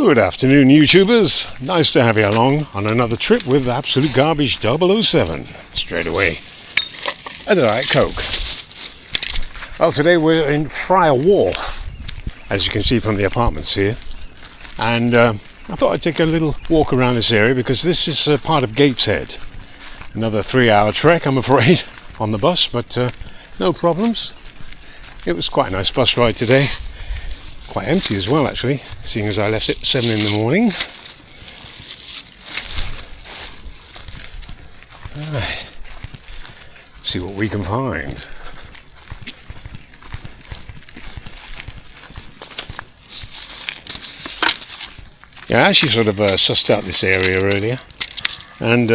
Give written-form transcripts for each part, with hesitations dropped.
Good afternoon, YouTubers. Nice to have you along on another trip with Absolute Garbage 007. Straight away, a Diet Coke. Well, today we're in Friars Wharf, as you can see from the apartments here. And I thought I'd take a little walk around this area because this is part of Gateshead. Another 3-hour trek, I'm afraid, on the bus, but no problems. It was quite a nice bus ride today. Quite empty as well, actually, seeing as I left at 7 in the morning. See what we can find. Yeah, I actually sort of sussed out this area earlier, and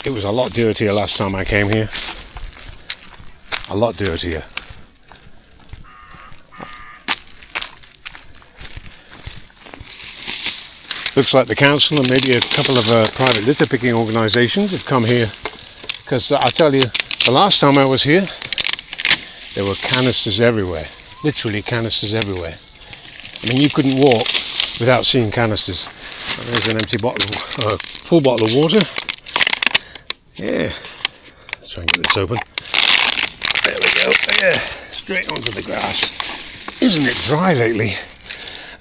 it was a lot dirtier last time I came here. A lot dirtier. Looks like the council and maybe a couple of private litter picking organisations have come here, because I tell you, the last time I was here there were canisters everywhere, literally canisters everywhere. I mean, you couldn't walk without seeing canisters. There's an empty bottle, full bottle of water. Yeah, let's try and get this open. There we go. Yeah, straight onto the grass. Isn't it dry lately?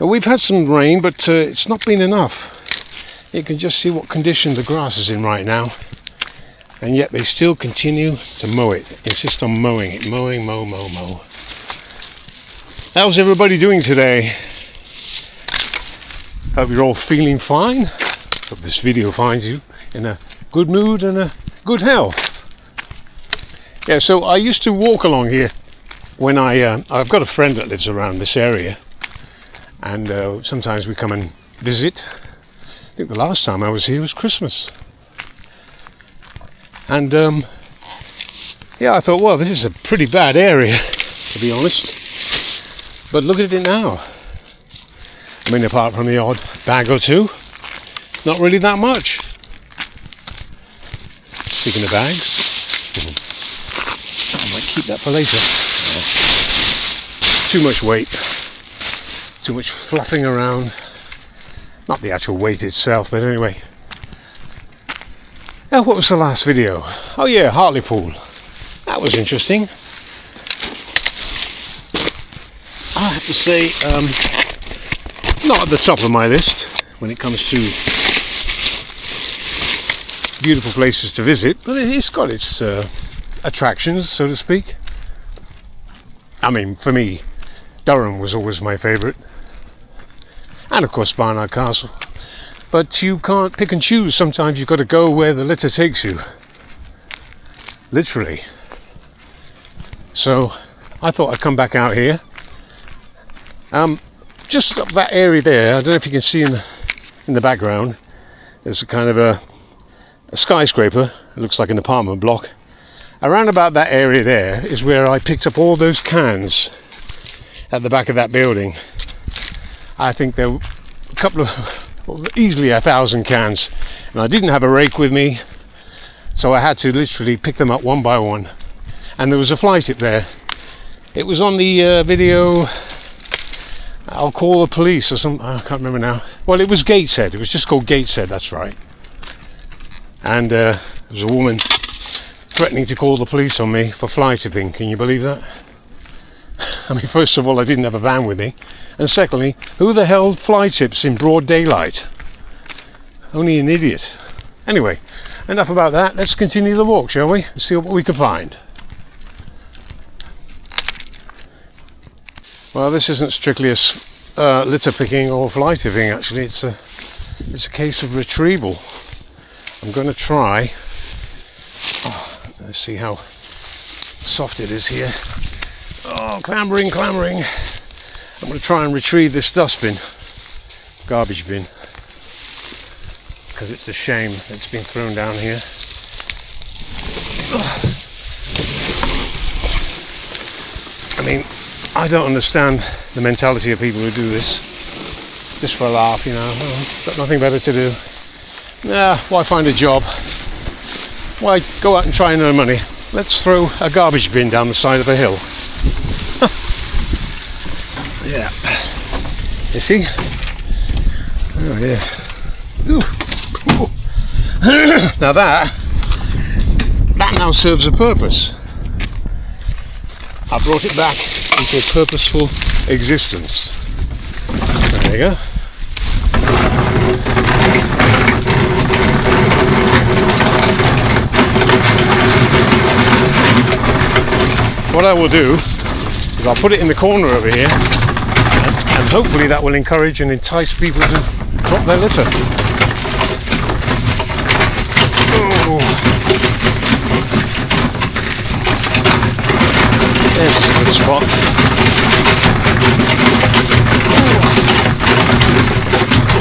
We've had some rain, but it's not been enough. You can just see what condition the grass is in right now. And yet they still continue to mow it. Insist on mowing it. Mow. How's everybody doing today? Hope you're all feeling fine. Hope this video finds you in a good mood and a good health. Yeah, so I used to walk along here when I've got a friend that lives around this area. And sometimes we come and visit. I think the last time I was here was Christmas. And yeah, I thought, well, this is a pretty bad area, to be honest. But look at it now. I mean, apart from the odd bag or two, not really that much. Speaking of bags, I might keep that for later. Too much weight. Too much fluffing around. Not the actual weight itself, but anyway. Now, what was the last video? Oh yeah, Hartlepool. That was interesting. I have to say, not at the top of my list when it comes to beautiful places to visit, but it's got its attractions, so to speak. I mean, for me, Durham was always my favourite. And of course Barnard Castle. But you can't pick and choose. Sometimes you've got to go where the litter takes you. Literally. So I thought I'd come back out here. Just up that area there, I don't know if you can see in the background, there's a kind of a skyscraper. It looks like an apartment block. Around about that area there is where I picked up all those cans at the back of that building. I think there were a couple of, easily 1,000 cans, and I didn't have a rake with me, so I had to literally pick them up one by one. And there was a fly tip there. It was on the video, I'll call the police or something, I can't remember now. Well, it was Gateshead, it was just called Gateshead, that's right. And there was a woman threatening to call the police on me for fly tipping, can you believe that? I mean, first of all, I didn't have a van with me, and secondly, who the hell fly tips in broad daylight? Only an idiot. Anyway, enough about that. Let's continue the walk, shall we? And see what we can find. Well, this isn't strictly a litter picking or fly tipping. Actually, it's a case of retrieval. I'm going to try. Oh, let's see how soft it is here. Oh, clambering. I'm going to try and retrieve this dustbin, garbage bin, because it's a shame it's been thrown down here. I mean, I don't understand the mentality of people who do this just for a laugh, you know. Oh, got nothing better to do. Why find a job? Why go out and try and earn money? Let's throw a garbage bin down the side of a hill. Yeah. You see? Oh yeah. Ooh. Ooh. Now that now serves a purpose. I brought it back into a purposeful existence. There you go. What I will do is I'll put it in the corner over here, and hopefully that will encourage and entice people to drop their litter. Oh. There's a good spot.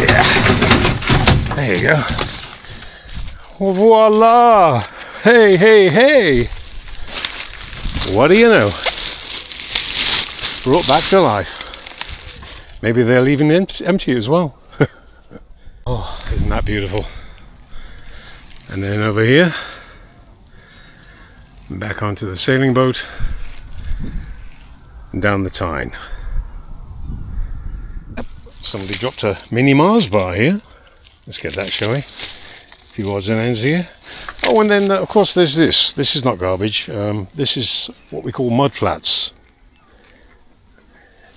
Yeah. There you go. Voila! Hey, hey, hey! What do you know? Brought back to life. Maybe they're leaving empty as well. Oh, isn't that beautiful? And then over here, back onto the sailing boat, and down the Tyne. Somebody dropped a mini Mars bar here. Let's get that, shall we? A few odds and ends here. Oh, and then of course there's this. This is not garbage. This is what we call mud flats.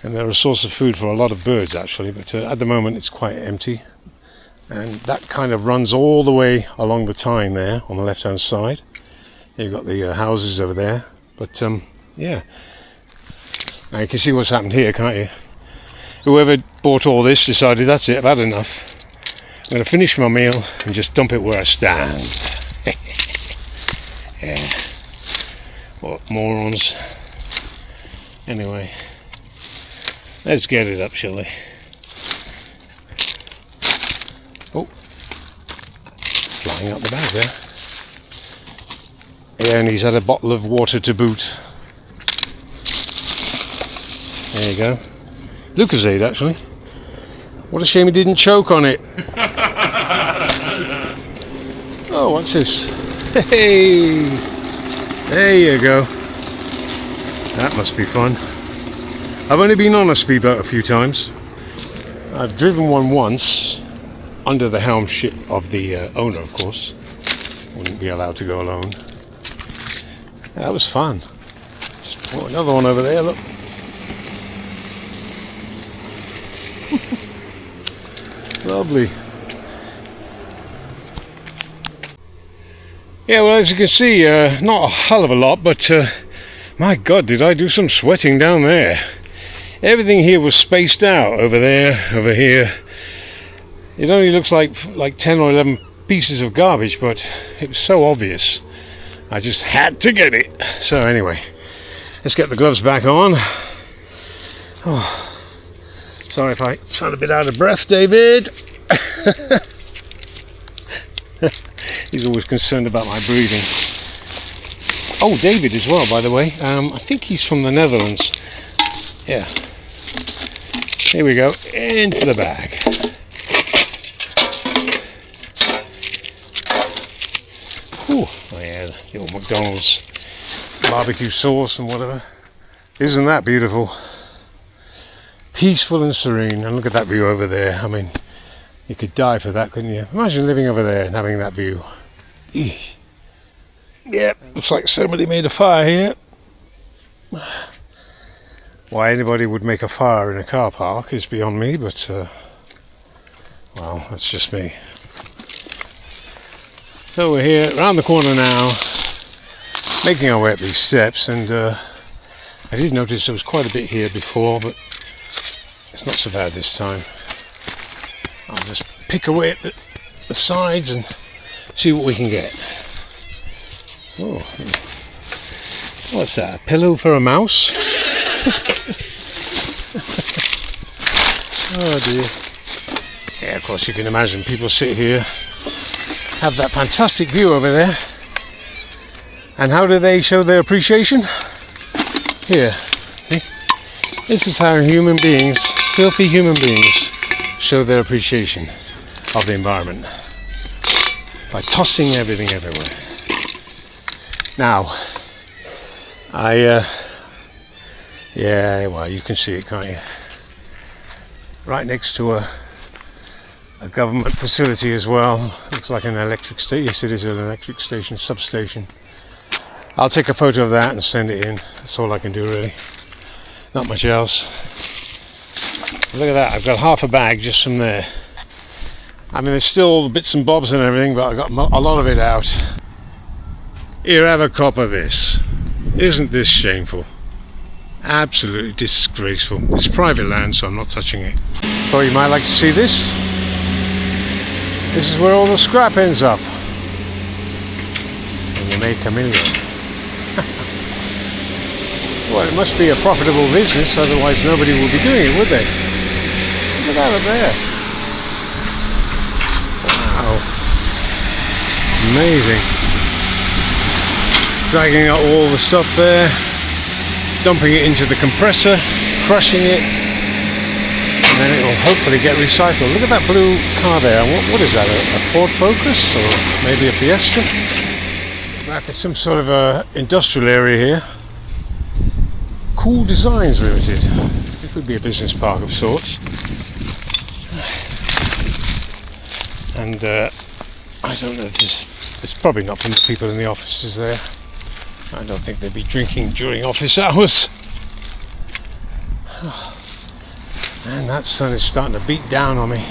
And they're a source of food for a lot of birds actually, but at the moment it's quite empty. And that kind of runs all the way along the Tyne there on the left hand side. You've got the houses over there. But yeah. Now you can see what's happened here, can't you? Whoever bought all this decided, that's it, I've had enough. I'm going to finish my meal and just dump it where I stand. Yeah. What morons. Anyway. Let's get it up, shall we? Oh. Flying out the bag there. Yeah, and he's had a bottle of water to boot. There you go. Lucozade, actually. What a shame he didn't choke on it. Oh, what's this? Hey! There you go. That must be fun. I've only been on a speedboat a few times. I've driven one once, under the helmship of the owner, of course. Wouldn't be allowed to go alone. That was fun. Just put another one over there, look. Lovely. Yeah, well, as you can see, not a hell of a lot, but my God, did I do some sweating down there. Everything here was spaced out, over there, over here. It only looks like 10 or 11 pieces of garbage, but it was so obvious. I just had to get it. So anyway, let's get the gloves back on. Oh. Sorry if I sound a bit out of breath, David. He's always concerned about my breathing. Oh, David as well, by the way. I think he's from the Netherlands. Yeah. Here we go, into the bag. Ooh, oh yeah, the old McDonald's barbecue sauce and whatever. Isn't that beautiful? Peaceful and serene, and look at that view over there. I mean, you could die for that, couldn't you? Imagine living over there and having that view. Eesh. Yep, looks like somebody made a fire here. Why anybody would make a fire in a car park is beyond me, but well, that's just me. So we're here, around the corner now, making our way up these steps, and I did notice there was quite a bit here before, but it's not so bad this time. I'll just pick away at the sides and see what we can get. Oh, what's that? A pillow for a mouse? Oh dear. Yeah, of course you can imagine people sit here, have that fantastic view over there, and how do they show their appreciation? Here, see? This is how human beings, filthy human beings, show their appreciation of the environment. By tossing everything everywhere. Now, yeah, well, you can see it, can't you? Right next to a government facility as well. Looks like an electric station. Yes, it is an electric station, substation. I'll take a photo of that and send it in. That's all I can do really. Not much else. Look at that, I've got half a bag just from there. I mean, there's still bits and bobs and everything, but I got a lot of it out. Here, have a cup of this. Isn't this shameful? Absolutely disgraceful. It's private land, so I'm not touching it. Thought you might like to see this. This is where all the scrap ends up. And you make a million. Well, it must be a profitable business, otherwise nobody would be doing it, would they? Look at that up there. Wow. Amazing. Dragging out all the stuff there, dumping it into the compressor, crushing it, and then it will hopefully get recycled. Look at that blue car there. What is that, a Ford Focus or maybe a Fiesta? Back at some sort of a industrial area here. Cool Designs Limited. It could be a business park of sorts. And I don't know if it's probably not from the people in the offices there. I don't think they'd be drinking during office hours. And that sun is starting to beat down on me.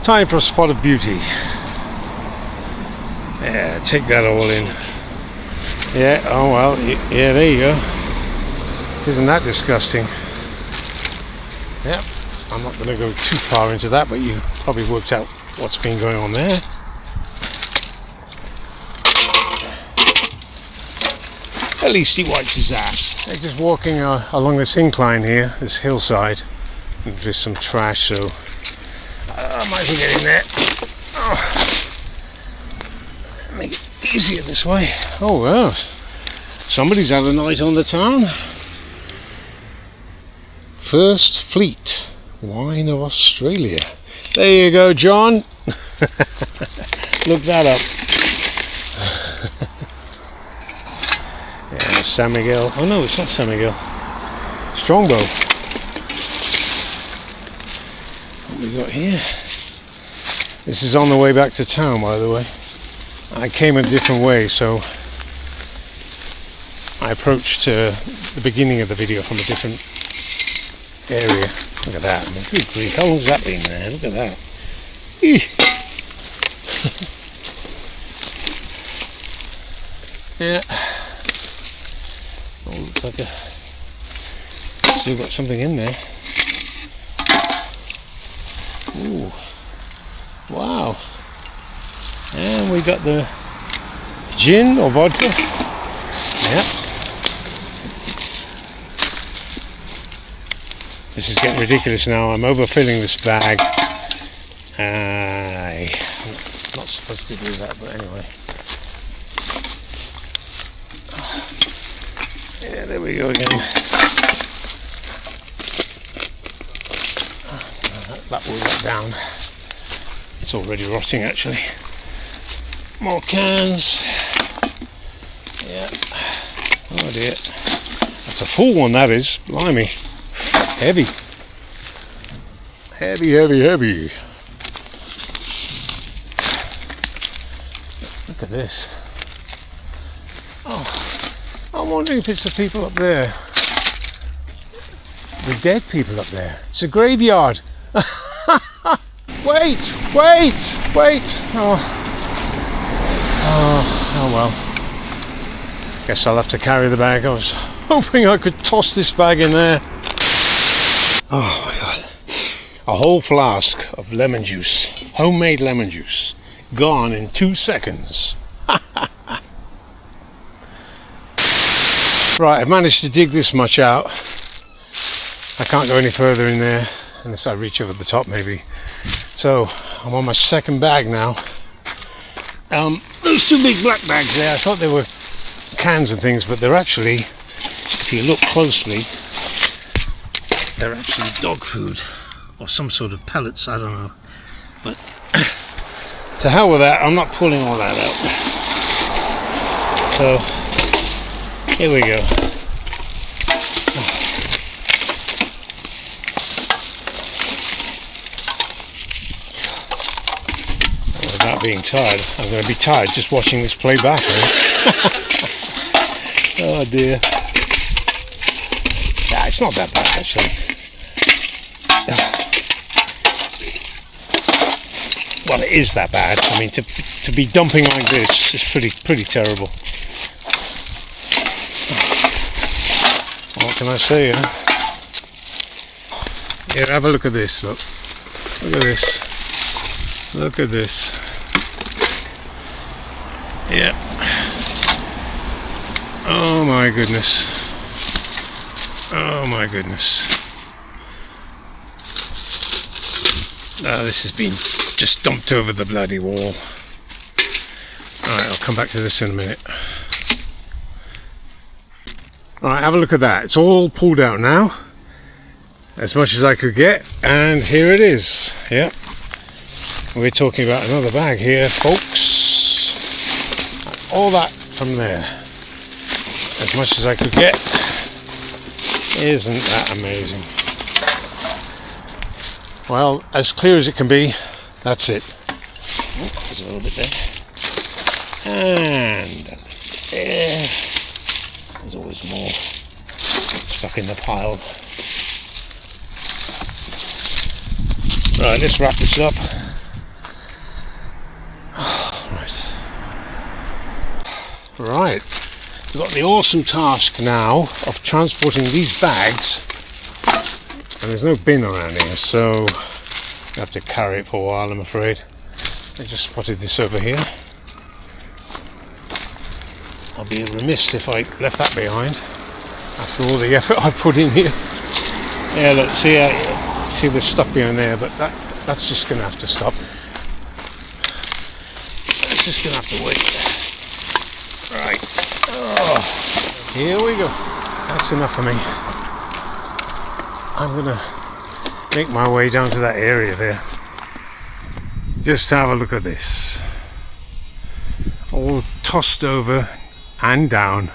Time for a spot of beauty. Yeah, take that all in. Yeah, oh well, yeah, there you go. Isn't that disgusting? Yep, I'm not going to go too far into that, but you probably worked out what's been going on there. At least he wiped his ass. They're just walking along this incline here, this hillside, and there's some trash, so I might as well get in there. Oh. Make it easier this way. Oh well, somebody's had a night on the town. First Fleet Wine of Australia. There you go, John. Look that up. Yeah, San Miguel. Oh no, it's not San Miguel. Strongbow. What we got here? This is on the way back to town, by the way. I came a different way, so I approached the beginning of the video from a different area. Look at that. I mean, good grief. How long's that been there? Look at that. Yeah. Oh, looks like still got something in there. Ooh. Wow. And we got the gin or vodka. Yep. This is getting ridiculous now. I'm overfilling this bag. I'm not supposed to do that, but anyway. Yeah, there we go again. That will get down. It's already rotting actually. More cans. Yeah. Oh dear. That's a full one, that is. Blimey. Heavy. Heavy, heavy, heavy. Look at this. Oh, I'm wondering if it's the people up there. The dead people up there. It's a graveyard. Wait. Oh well. Guess I'll have to carry the bag. I was hoping I could toss this bag in there. Oh my god. A whole flask of lemon juice. Homemade lemon juice. Gone in 2 seconds. Right, I've managed to dig this much out. I can't go any further in there unless I reach over the top maybe. So I'm on my second bag now. Those two big black bags there, I thought they were cans and things, but they're actually, if you look closely, they're actually dog food or some sort of pellets, I don't know. But to hell with that, I'm not pulling all that out. So here we go. about being tired. I'm going to be tired just watching this play back. Oh dear. Nah, it's not that bad actually. Well, it is that bad. I mean, to be dumping like this is pretty terrible. What can I say? Here, have a look at this. Look at this. Look at this. Yeah. Oh my goodness. Oh my goodness. This has been just dumped over the bloody wall. Alright, I'll come back to this in a minute. Alright, have a look at that. It's all pulled out now. As much as I could get. And here it is. Yep. We're talking about another bag here, folks. All that from there. As much as I could get. Isn't that amazing? Well, as clear as it can be, that's it. Oh, there's a little bit there. And there. There's always more stuck in the pile. Right, let's wrap this up. Right, we've got the awesome task now of transporting these bags, and there's no bin around here, so I have to carry it for a while, I'm afraid. I just spotted this over here. I'll be remiss if I left that behind after all the effort I put in here. Yeah, look, see there's stuff behind there, but that's just going to have to stop. It's just going to have to wait. Right. Oh, here we go. That's enough for me. I'm going to make my way down to that area there. Just have a look at this. All tossed over and down.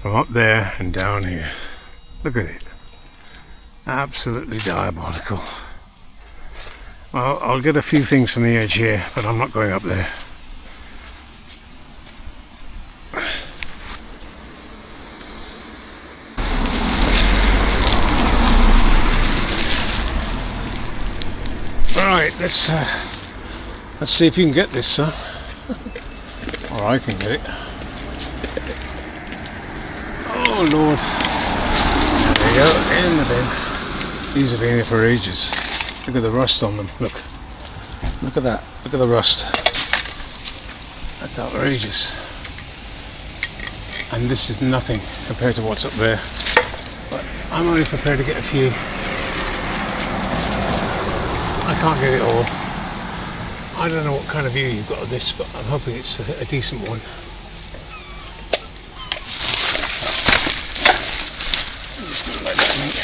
From up there and down here. Look at it. Absolutely diabolical. Well, I'll get a few things from the edge here, but I'm not going up there. Right, let's see if you can get this, sir. Or I can get it. Oh Lord. There you go, in the bin. These have been here for ages. Look at the rust on them. Look at that. Look at the rust. That's outrageous. And this is nothing compared to what's up there. But I'm only prepared to get a few. I can't get it all. I don't know what kind of view you've got of this, but I'm hoping it's a decent one. Just go like that, I think.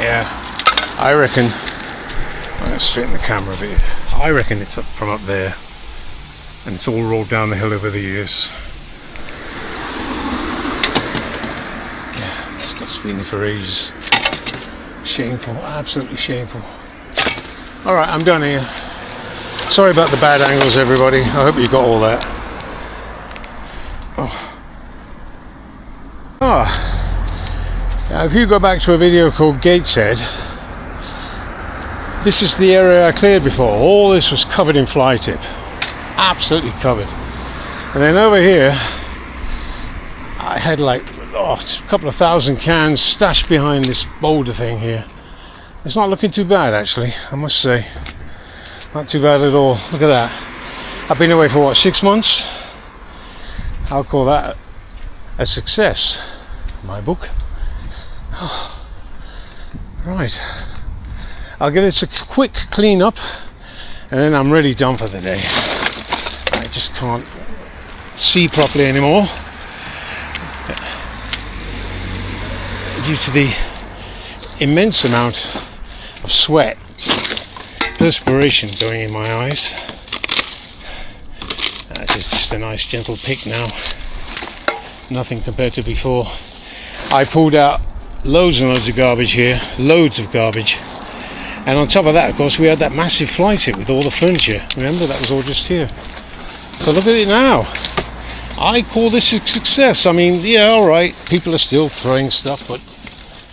Yeah, I reckon, I'm going to straighten the camera a bit. I reckon it's up from up there, and it's all rolled down the hill over the years. Yeah, this stuff's been here for ages. Shameful, absolutely shameful. Alright, I'm done here. Sorry about the bad angles, everybody. I hope you got all that. Now, if you go back to a video called Gateshead, this is the area I cleared before. All this was covered in fly tip. Absolutely covered. And then over here, I had like a couple of thousand cans stashed behind this boulder thing here. It's not looking too bad, actually, I must say. Not too bad at all. Look at that. I've been away for what, 6 months? I'll call that a success in my book. Oh, right. I'll give this a quick clean up and then I'm really done for the day. I just can't see properly anymore due to the immense amount of sweat, perspiration going in my eyes. This is just a nice gentle pick now. Nothing compared to before. I pulled out loads and loads of garbage here, loads of garbage. And on top of that, of course, we had that massive fly tip with all the furniture. Remember, that was all just here. So look at it now. I call this a success. I mean, yeah, all right, people are still throwing stuff, but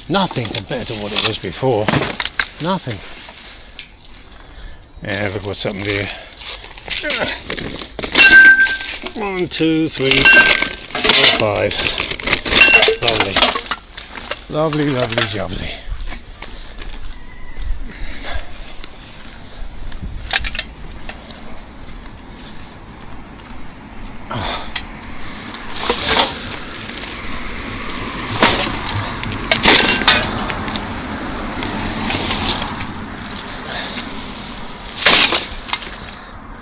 nothing compared to what it was before. Nothing. Yeah, look what's happened here. 1, 2, 3, 4, 5. Lovely. Lovely, lovely, lovely.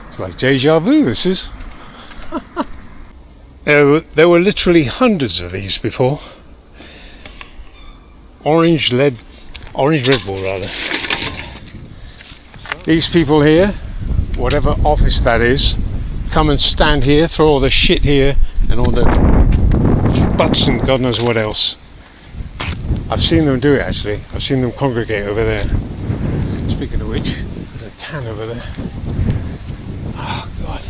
It's like deja vu, this is. There were literally hundreds of these before. Orange Red Bull rather. These people here, whatever office that is, come and stand here, throw all the shit here and all the butts and God knows what else. I've seen them do it actually. I've seen them congregate over there. Speaking of which, there's a can over there. Oh God.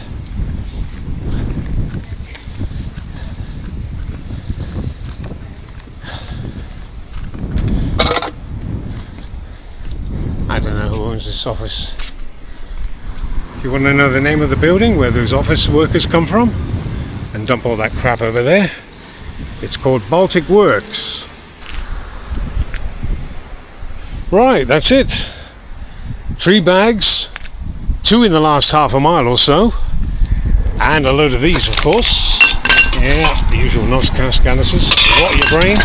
I don't know who owns this office. If you want to know the name of the building where those office workers come from and dump all that crap over there, it's called Baltic Works. Right, that's it. 3 bags, 2 in the last half a mile or so, and a load of these, of course. Yeah, the usual NOS canises, rot your brain,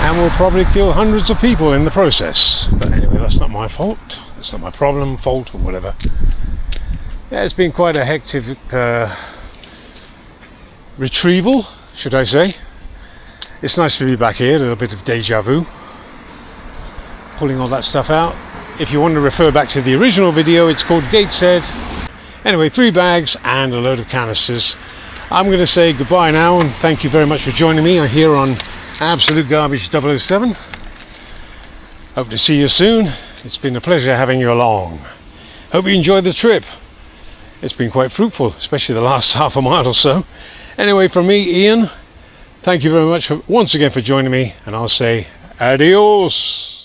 and will probably kill hundreds of people in the process. But anyway, that's not my fault. It's not my problem, fault, or whatever. Yeah, it's been quite a hectic retrieval, should I say. It's nice to be back here, a little bit of deja vu. Pulling all that stuff out. If you want to refer back to the original video, it's called Gateshead. Anyway, 3 bags and a load of canisters. I'm going to say goodbye now and thank you very much for joining me here on Absolute Garbage 007. Hope to see you soon. It's been a pleasure having you along. Hope you enjoyed the trip. It's been quite fruitful, especially the last half a mile or so. Anyway, from me, Ian, thank you very much once again for joining me, and I'll say adios.